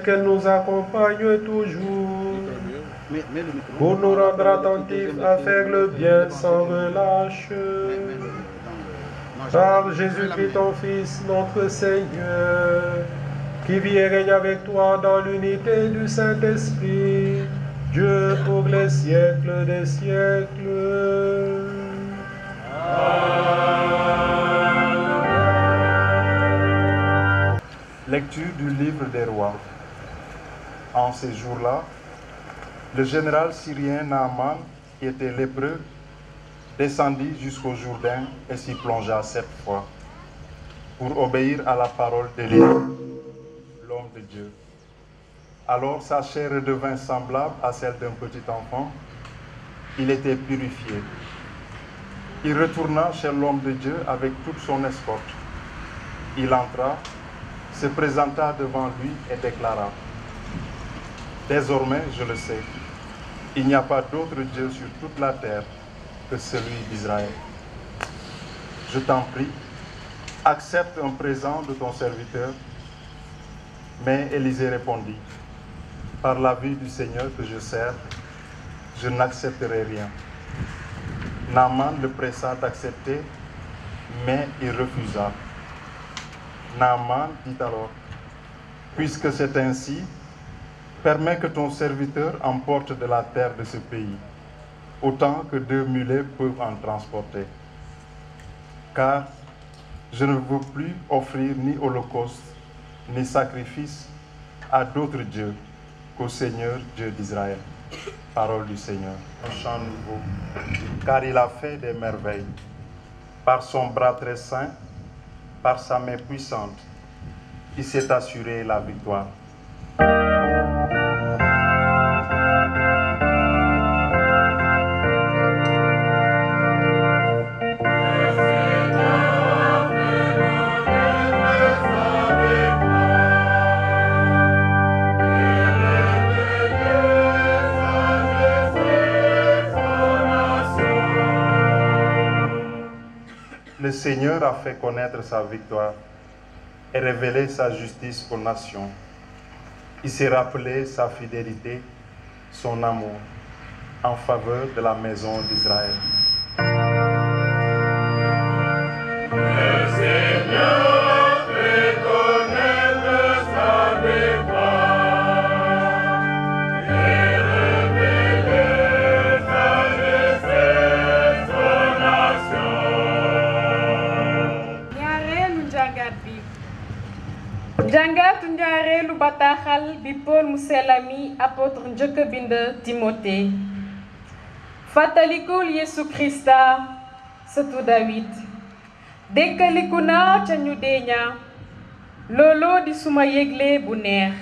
qu'elle nous accompagne toujours, pour nous rendre attentifs à faire le bien sans relâche. Par Jésus-Christ, ton Fils, notre Seigneur, qui vit et règne avec toi dans l'unité du Saint-Esprit, Dieu pour les siècles des siècles. Lecture du livre des rois. En ces jours-là, le général syrien Naaman, qui était lépreux, descendit jusqu'au Jourdain et s'y plongea 7 fois, pour obéir à la parole d'Élie, l'homme de Dieu. Alors sa chair redevint semblable à celle d'un petit enfant. Il était purifié. Il retourna chez l'homme de Dieu avec toute son escorte. Il entra, se présenta devant lui et déclara: Désormais, je le sais, il n'y a pas d'autre Dieu sur toute la terre que celui d'Israël. Je t'en prie, accepte un présent de ton serviteur. Mais Élisée répondit: Par la vie du Seigneur que je sers, je n'accepterai rien. Naaman le pressa d'accepter, mais il refusa. Naaman dit alors: Puisque c'est ainsi, permets que ton serviteur emporte de la terre de ce pays, autant que 2 mulets peuvent en transporter. Car je ne veux plus offrir ni holocauste, ni sacrifice à d'autres dieux qu'au Seigneur Dieu d'Israël. Parole du Seigneur. Un chant nouveau, car il a fait des merveilles. Par son bras très saint, par sa main puissante, il s'est assuré la victoire. Le Seigneur a fait connaître sa victoire et révélé sa justice aux nations. Il s'est rappelé sa fidélité, son amour en faveur de la maison d'Israël. Le Seigneur fait connaître sa victoire et révélé sa justice aux nations. Jàngatu ñaareelu bataaxal bi Paul mu sell mi apôtre njëkk a bind Timothée. Fàttalikul Yesu Krista sëtu Dawid. Dekkaliku naa ca ñu dee ña, looloo di suma yégle bu neex.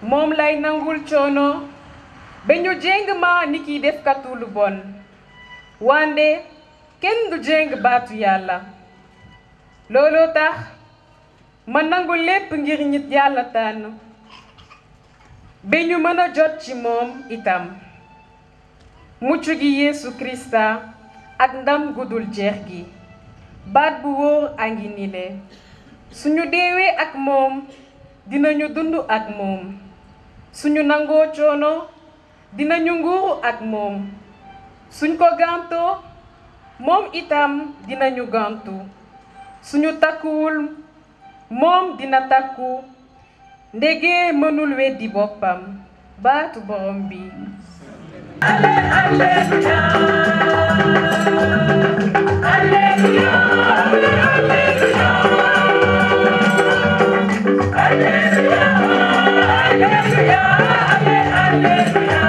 Moom lay nangul coono ba ñu jéng ma ni kiy defkatu lu bon. Wande kenn du jéng baatu Yàlla. Looloo tax ma nangu lépp ngir nit Yàlla tànn ba ñu mën a jot ci moom itam. Mucc gi Yesu Krista ak ndam gudul jeex gi. Baat bu wóor a ngi nile. Suñu deewee ak moom dinañu dund ak moom. Suñu nangoo coono dinañu nguuru ak moom. Suñ ko gàntoo moom itam dinañu gàntu. Suñu takkuwul moom dina takku. Ndege mënul weddi boppam. Baatu borom bi. Alléluia. Alléluia. Alléluia. Alléluia. Alléluia. Alléluia.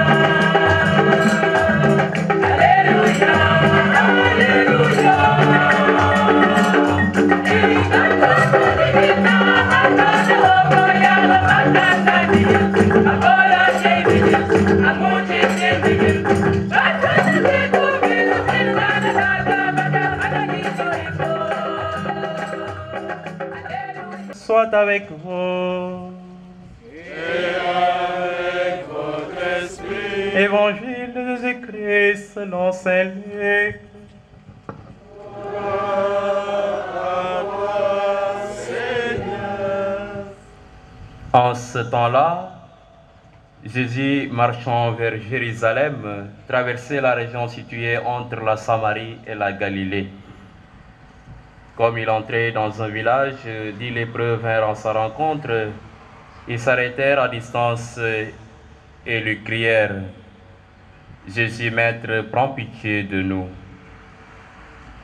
Soit avec vous. Et avec votre esprit. Évangile de Jésus-Christ selon saint Luc. En ce temps-là, Jésus, marchant vers Jérusalem, traversait la région située entre la Samarie et la Galilée. Comme il entrait dans un village, 10 lépreux vinrent à sa rencontre. Ils s'arrêtèrent à distance et lui crièrent: Jésus, Maître, prends pitié de nous.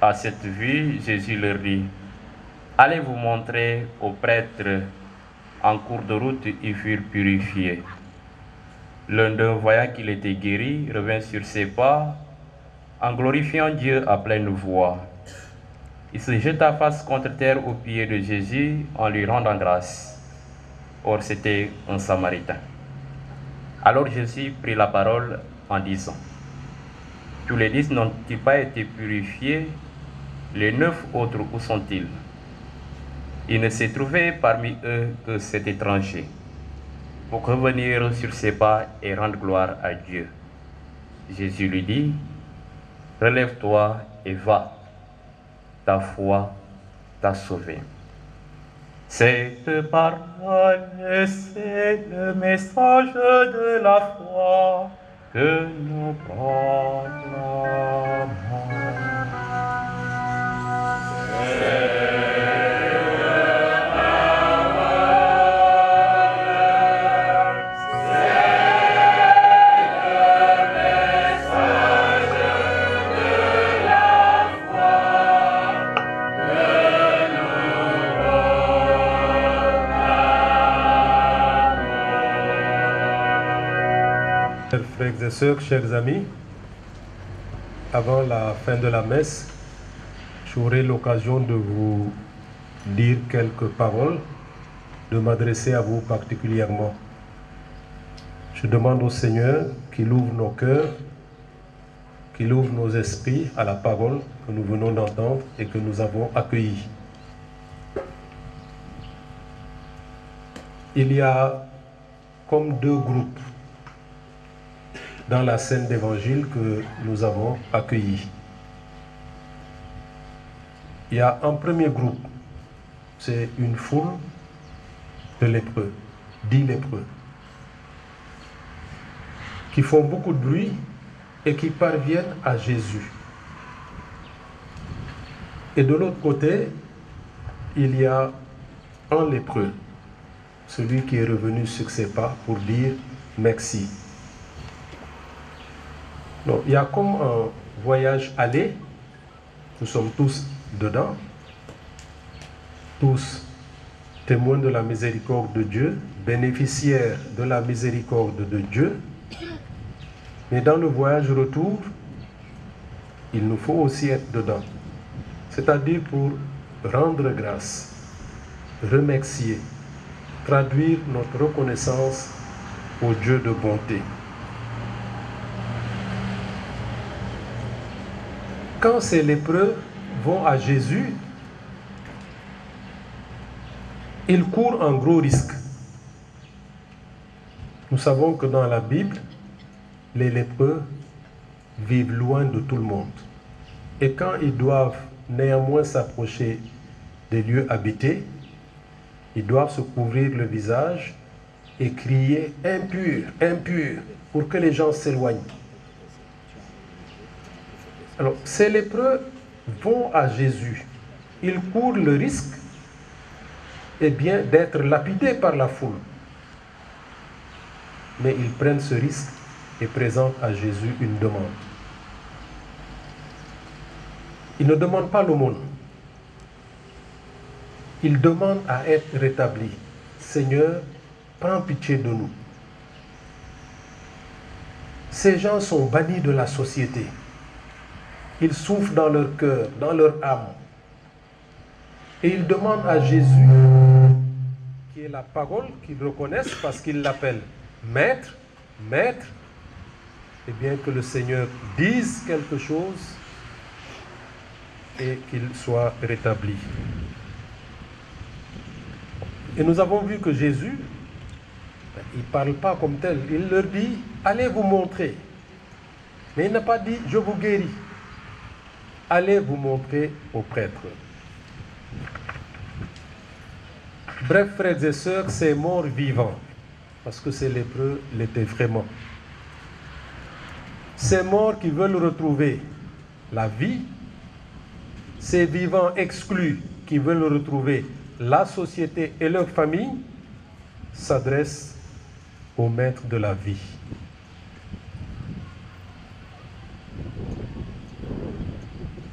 À cette vue, Jésus leur dit: Allez vous montrer aux prêtres. En cours de route, ils furent purifiés. L'un d'eux, voyant qu'il était guéri, revint sur ses pas, en glorifiant Dieu à pleine voix. Il se jeta face contre terre aux pieds de Jésus en lui rendant grâce. Or, c'était un Samaritain. Alors Jésus prit la parole en disant: Tous les 10 n'ont-ils pas été purifiés? Les 9 autres, où sont-ils? Il ne s'est trouvé parmi eux que cet étranger, pour revenir sur ses pas et rendre gloire à Dieu. Jésus lui dit: Relève-toi et va. Ta foi t'a sauvé. Cette parole, c'est le message de la foi que nous proclamons. Chers frères et sœurs, chers amis, avant la fin de la messe, j'aurai l'occasion de vous dire quelques paroles, de m'adresser à vous particulièrement. Je demande au Seigneur qu'il ouvre nos cœurs, qu'il ouvre nos esprits à la parole que nous venons d'entendre et que nous avons accueillie. Il y a comme 2 groupes dans la scène d'évangile que nous avons accueillie. Il y a un premier groupe, c'est une foule de lépreux, 10 lépreux, qui font beaucoup de bruit et qui parviennent à Jésus. Et de l'autre côté, il y a un lépreux, celui qui est revenu sur ses pas pour dire merci. Donc, il y a comme un voyage aller, nous sommes tous dedans, tous témoins de la miséricorde de Dieu, bénéficiaires de la miséricorde de Dieu, mais dans le voyage retour, il nous faut aussi être dedans, c'est-à-dire pour rendre grâce, remercier, traduire notre reconnaissance au Dieu de bonté. Quand ces lépreux vont à Jésus, ils courent un gros risque. Nous savons que dans la Bible, les lépreux vivent loin de tout le monde. Et quand ils doivent néanmoins s'approcher des lieux habités, ils doivent se couvrir le visage et crier « impur, impur » pour que les gens s'éloignent. Alors, ces lépreux vont à Jésus. Ils courent le risque d'être lapidés par la foule. Mais ils prennent ce risque et présentent à Jésus une demande. Ils ne demandent pas l'aumône. Ils demandent à être rétablis. Seigneur, prends pitié de nous. Ces gens sont bannis de la société. Ils souffrent dans leur cœur, dans leur âme. Et ils demandent à Jésus, qui est la parole qu'ils reconnaissent parce qu'ils l'appellent Maître, Maître, et bien que le Seigneur dise quelque chose et qu'il soit rétabli. Et nous avons vu que Jésus, il ne parle pas comme tel. Il leur dit, allez vous montrer. Mais il n'a pas dit, je vous guéris. Allez vous montrer aux prêtres. Bref, frères et sœurs, ces morts vivants, parce que ces lépreux l'étaient vraiment. Ces morts qui veulent retrouver la vie, ces vivants exclus qui veulent retrouver la société et leur famille, s'adressent au maître de la vie.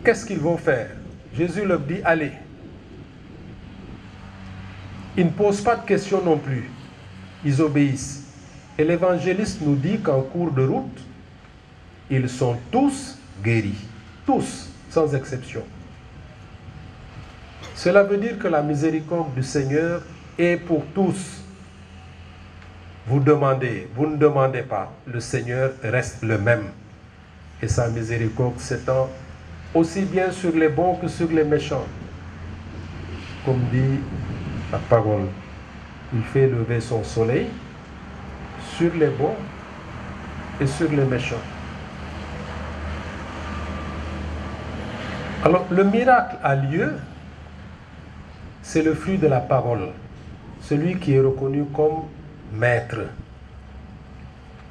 Qu'est-ce qu'ils vont faire? Jésus leur dit, allez. Ils ne posent pas de questions non plus. Ils obéissent. Et l'évangéliste nous dit qu'en cours de route, ils sont tous guéris. Tous, sans exception. Cela veut dire que la miséricorde du Seigneur est pour tous. Vous demandez, vous ne demandez pas. Le Seigneur reste le même. Et sa miséricorde s'étend aussi bien sur les bons que sur les méchants. Comme dit la parole, il fait lever son soleil sur les bons et sur les méchants. Alors, le miracle a lieu, c'est le fruit de la parole. Celui qui est reconnu comme maître.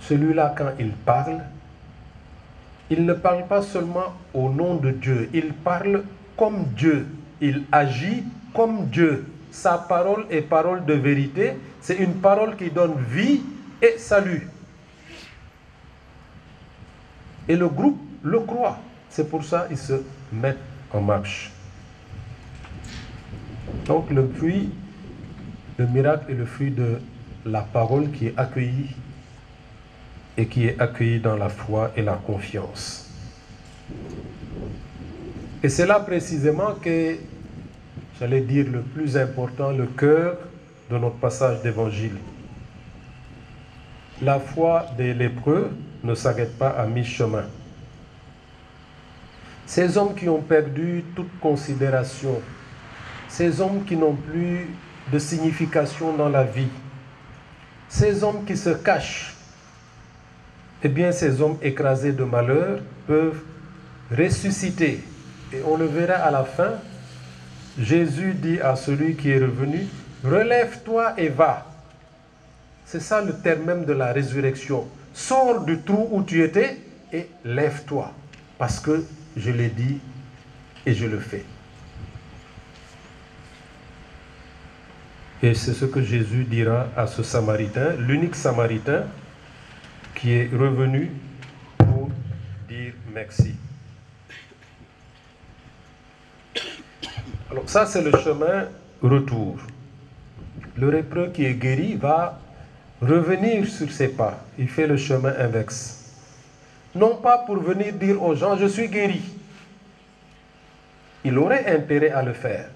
Celui-là, quand il ne parle pas seulement au nom de Dieu, il parle comme Dieu, il agit comme Dieu. Sa parole est parole de vérité, c'est une parole qui donne vie et salut. Et le groupe le croit, c'est pour ça qu'ils se mettent en marche. Donc le miracle est le fruit de la parole qui est accueillie et qui est accueilli dans la foi et la confiance. Et c'est là précisément que, j'allais dire le plus important, le cœur de notre passage d'évangile. La foi des lépreux ne s'arrête pas à mi-chemin. Ces hommes qui ont perdu toute considération, ces hommes qui n'ont plus de signification dans la vie, ces hommes qui se cachent, eh bien, ces hommes écrasés de malheur peuvent ressusciter. Et on le verra à la fin. Jésus dit à celui qui est revenu, « Relève-toi et va ». C'est ça le terme même de la résurrection. Sors du trou où tu étais et lève-toi. Parce que je l'ai dit et je le fais. Et c'est ce que Jésus dira à ce Samaritain, l'unique Samaritain, qui est revenu pour dire merci. Alors ça, c'est le chemin retour. Le lépreux qui est guéri va revenir sur ses pas. Il fait le chemin inverse. Non pas pour venir dire aux gens, je suis guéri. Il aurait intérêt à le faire.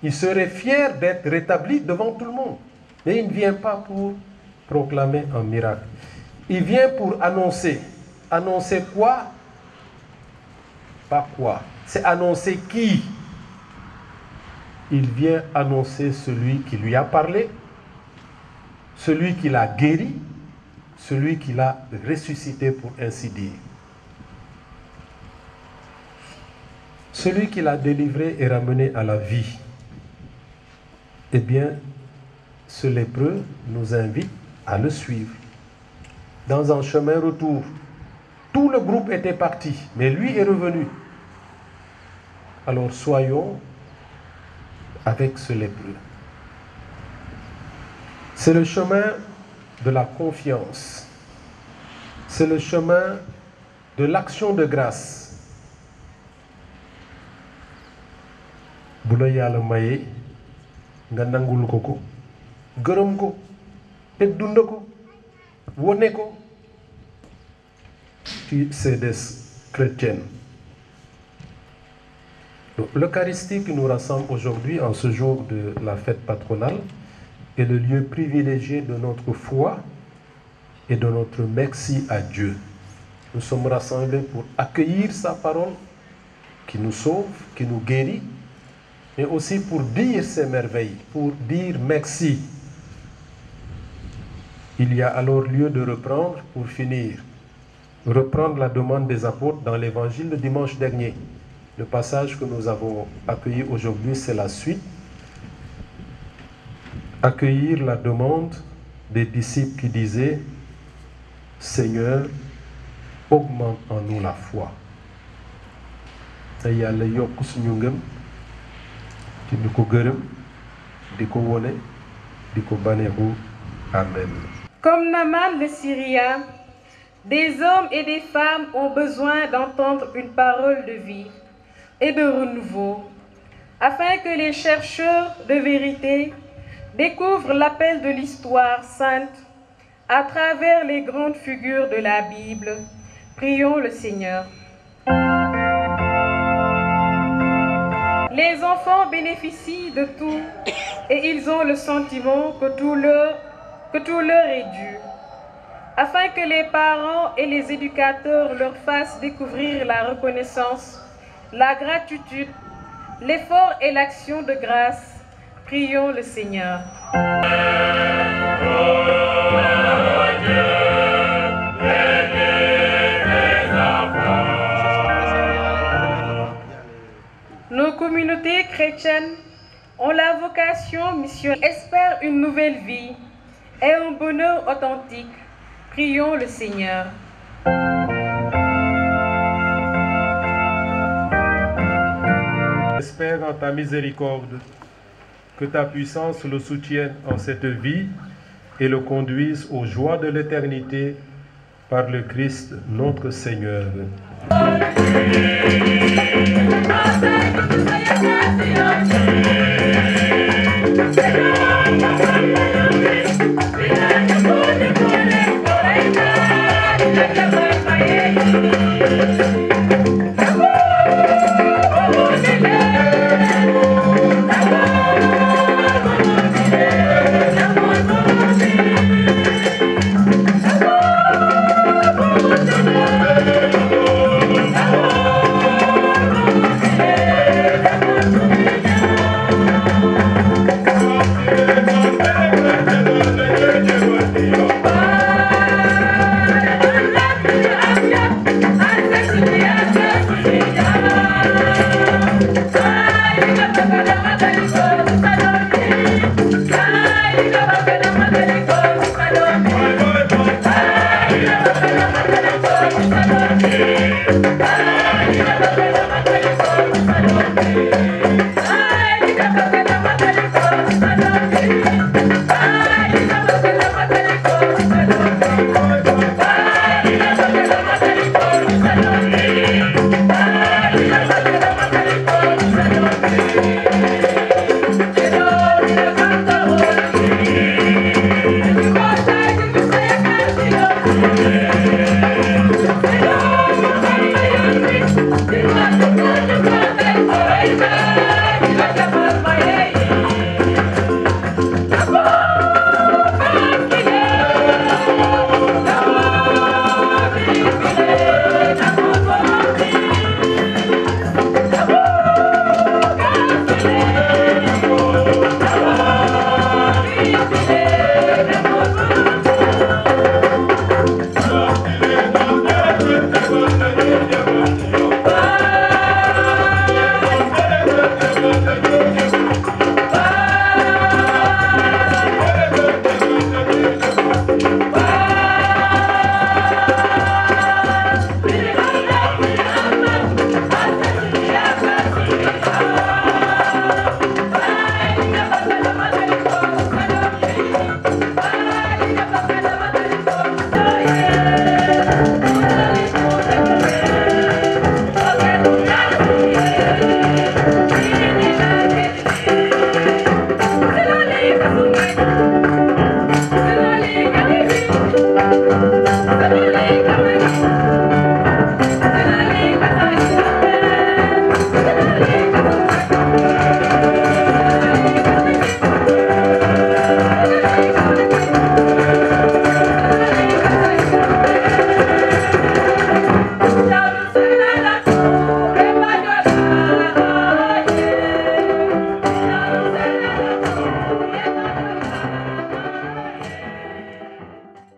Il serait fier d'être rétabli devant tout le monde. Mais il ne vient pas pour proclamer un miracle. Il vient pour annoncer. Annoncer quoi? Pas quoi. C'est annoncer qui? Il vient annoncer celui qui lui a parlé, celui qui l'a guéri, celui qui l'a ressuscité, pour ainsi dire. Celui qui l'a délivré et ramené à la vie. Eh bien, ce lépreux nous invite à le suivre. Dans un chemin retour, tout le groupe était parti, mais lui est revenu. Alors soyons avec ce lépreux. C'est le chemin de la confiance. C'est le chemin de l'action de grâce. Bu la Yàlla maye nga nangul ko gërëm ko te dund ko wone ko ci CDS chrétienne. L'Eucharistie qui nous rassemble aujourd'hui en ce jour de la fête patronale est le lieu privilégié de notre foi et de notre merci à Dieu. Nous sommes rassemblés pour accueillir sa parole qui nous sauve, qui nous guérit, mais aussi pour dire ses merveilles, pour dire merci. Il y a alors lieu de reprendre, pour finir, reprendre la demande des apôtres dans l'évangile de dimanche dernier. Le passage que nous avons accueilli aujourd'hui, c'est la suite. accueillir la demande des disciples qui disaient « Seigneur, augmente en nous la foi ». te yàlla yokk suñu ngëm ci di ko gërëm di ko wone di ko baneexu. Amen. Comme Naaman le Syrien, des hommes et des femmes ont besoin d'entendre une parole de vie et de renouveau, afin que les chercheurs de vérité découvrent l'appel de l'histoire sainte à travers les grandes figures de la Bible. Prions le Seigneur. Les enfants bénéficient de tout et ils ont le sentiment que tout leur est dû, afin que les parents et les éducateurs leur fassent découvrir la reconnaissance, la gratitude, l'effort et l'action de grâce. Prions le Seigneur. Nos communautés chrétiennes ont la vocation missionnaire, espèrent une nouvelle vie et un bonheur authentique. Prions le Seigneur. J'espère en ta miséricorde que ta puissance le soutienne en cette vie et le conduise aux joies de l'éternité par le Christ notre Seigneur.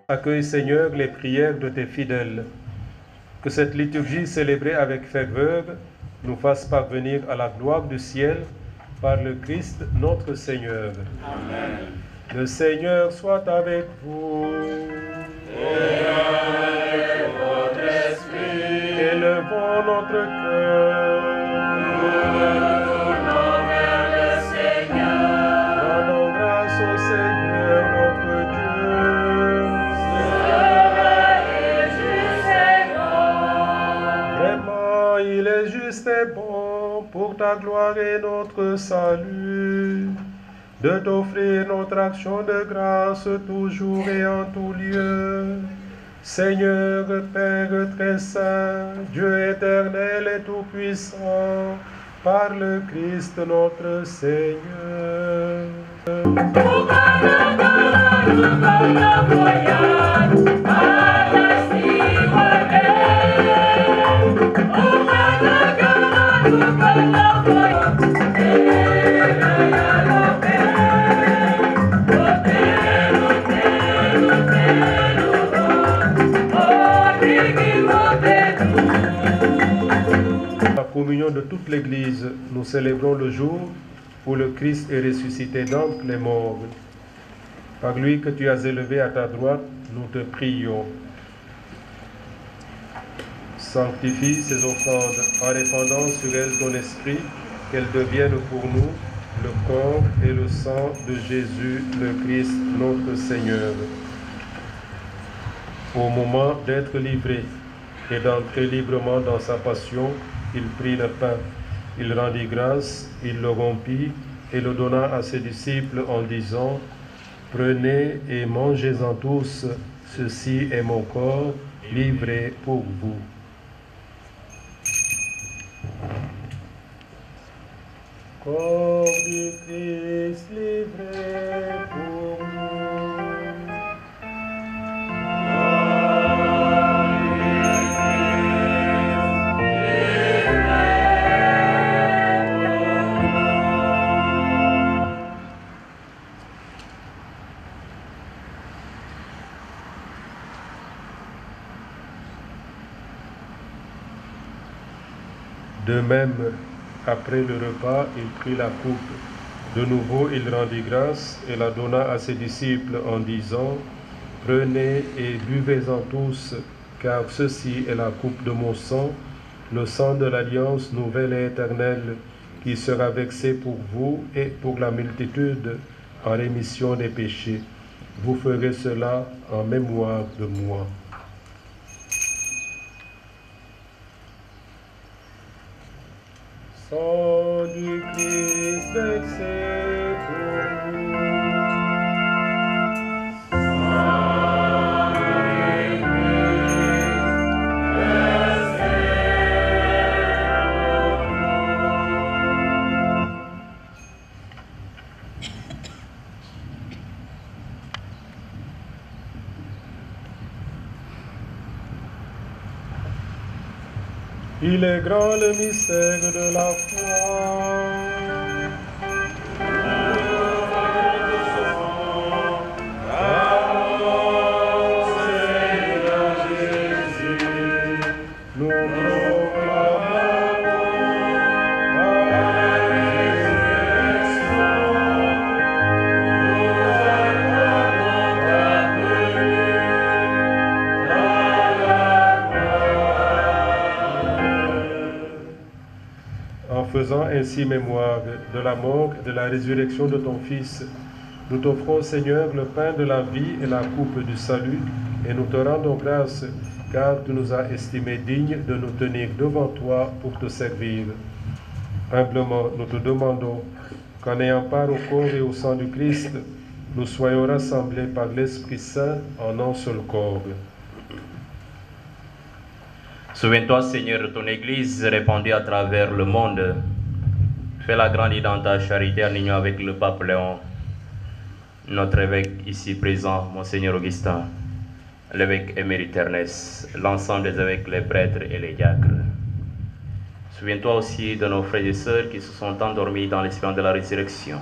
Accueille, Seigneur, les prières de tes fidèles. Que cette liturgie célébrée avec ferveur nous fasse parvenir à la gloire du ciel par le Christ notre Seigneur. Amen. Le Seigneur soit avec vous. Et avec votre esprit. Élevons notre cœur. Nous tournons vers le Seigneur. Rendons grâce au Seigneur notre Dieu. Cela est juste et bon. Vraiment, il est juste et bon pour ta gloire et notre salut, de t'offrir notre action de grâce toujours et en tout lieu. Seigneur, Père très saint, Dieu éternel et tout-puissant, par le Christ notre Seigneur. La communion de toute l'Église, nous célébrons le jour où le Christ est ressuscité d'entre les morts. Par lui que tu as élevé à ta droite, nous te prions. Sanctifie ces offrandes en répandant sur elles ton esprit, qu'elles deviennent pour nous le corps et le sang de Jésus le Christ, notre Seigneur. Au moment d'être livré et d'entrer librement dans sa passion, il prit le pain, il rendit grâce, il le rompit et le donna à ses disciples en disant: Prenez et mangez-en tous, ceci est mon corps livré pour vous. Corps du Christ livré pour nous. De même, après le repas, il prit la coupe. De nouveau, il rendit grâce et la donna à ses disciples en disant: Prenez et buvez-en tous, car ceci est la coupe de mon sang, le sang de l'alliance nouvelle et éternelle, qui sera versé pour vous et pour la multitude en rémission des péchés. Vous ferez cela en mémoire de moi. Sang du Christ versé pour nous. Il est grand le mystère de la foi. Nous faisant ainsi mémoire de la mort et de la résurrection de ton Fils, nous t'offrons, Seigneur, le pain de la vie et la coupe du salut, et nous te rendons grâce, car tu nous as estimés dignes de nous tenir devant toi pour te servir. Humblement, nous te demandons qu'en ayant part au corps et au sang du Christ, nous soyons rassemblés par l'Esprit Saint en un seul corps. Souviens-toi, Seigneur, de ton Église répandue à travers le monde. Fais-la grandir dans ta charité en union avec le pape Léon, notre évêque ici présent, Monseigneur Augustin, l'évêque émérite Ernest, l'ensemble des évêques, les prêtres et les diacres. Souviens-toi aussi de nos frères et sœurs qui se sont endormis dans l'espérance de la résurrection.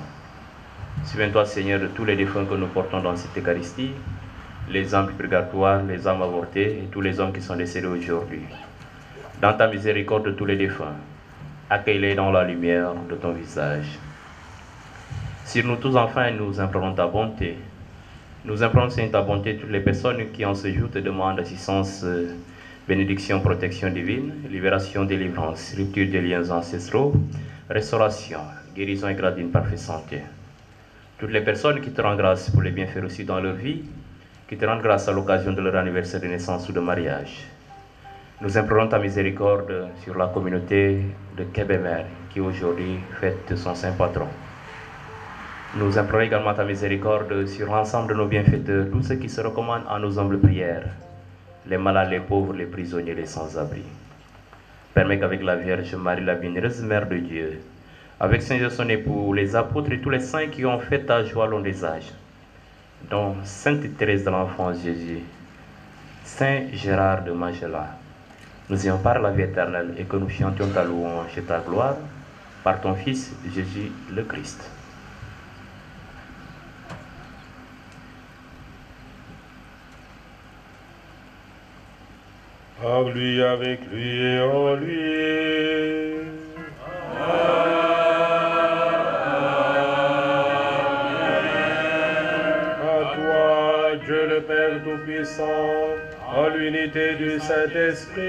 Souviens-toi, Seigneur, de tous les défunts que nous portons dans cette Eucharistie, les âmes purgatoires, les âmes avortées et tous les hommes qui sont décédés aujourd'hui. Dans ta miséricorde de tous les défunts, accueille-les dans la lumière de ton visage. Sur nous tous, enfin, nous implorons ta bonté. Nous implorons, Seigneur, ta bonté, toutes les personnes qui en ce jour te demandent assistance, bénédiction, protection divine, libération, délivrance, rupture des liens ancestraux, restauration, guérison et grâce d'une parfaite santé. Toutes les personnes qui te rendent grâce pour les bienfaits reçus dans leur vie, qui te rendent grâce à l'occasion de leur anniversaire de naissance ou de mariage. Nous implorons ta miséricorde sur la communauté de Kébémer qui aujourd'hui fête son saint patron. Nous implorons également ta miséricorde sur l'ensemble de nos bienfaiteurs, tous ceux qui se recommandent à nos humbles prières, les malades, les pauvres, les prisonniers, les sans-abri. Permets qu'avec la Vierge Marie, la bienheureuse Mère de Dieu, avec Saint Joseph son époux, les apôtres et tous les saints qui ont fait ta joie long des âges, dont Sainte Thérèse de l'Enfant Jésus, Saint Gérard de Magella, nous ayons par la vie éternelle et que nous chantions ta louange et ta gloire par ton Fils Jésus le Christ. Par lui, avec lui et en lui. À toi, Dieu le Père Tout-Puissant, en l'unité du Saint-Esprit.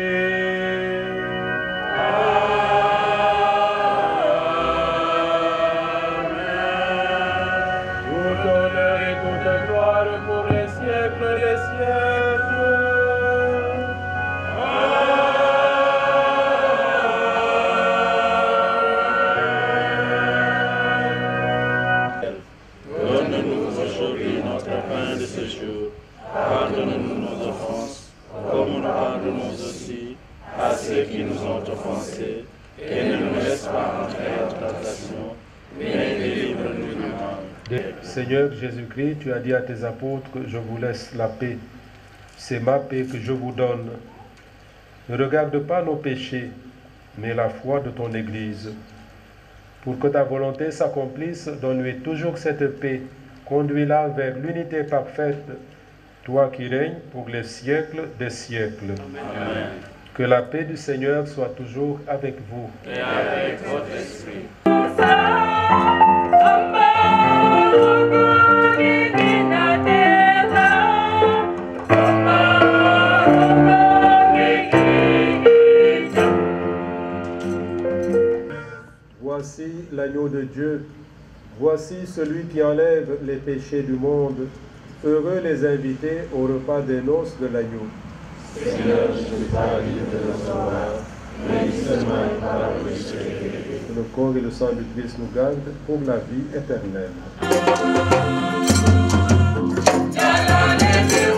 Tout honneur et toute gloire pour les siècles des siècles. Donne-nous aujourd'hui notre pain de ce jour. Pardonne-nous nos offenses, comme nous pardonnons aussi à ceux qui nous ont offensés. Et ne nous laisse pas entrer en tentation, mais délivre-nous du mal. Seigneur Jésus-Christ, tu as dit à tes apôtres, je vous laisse la paix. C'est ma paix que je vous donne. Ne regarde pas nos péchés, mais la foi de ton Église. Pour que ta volonté s'accomplisse, donne-lui toujours cette paix. Conduis-la vers l'unité parfaite, toi qui règnes pour les siècles des siècles. Amen. Que la paix du Seigneur soit toujours avec vous. Et avec votre esprit. Voici l'agneau de Dieu. Voici celui qui enlève les péchés du monde. Heureux les invités au repas des noces de l'agneau. Seigneur, je ne suis pas digne de recevoir, mais dis seulement une parole que je serai guéri. Que le corps et le sang du Christ nous gardent pour la vie éternelle. Yalla,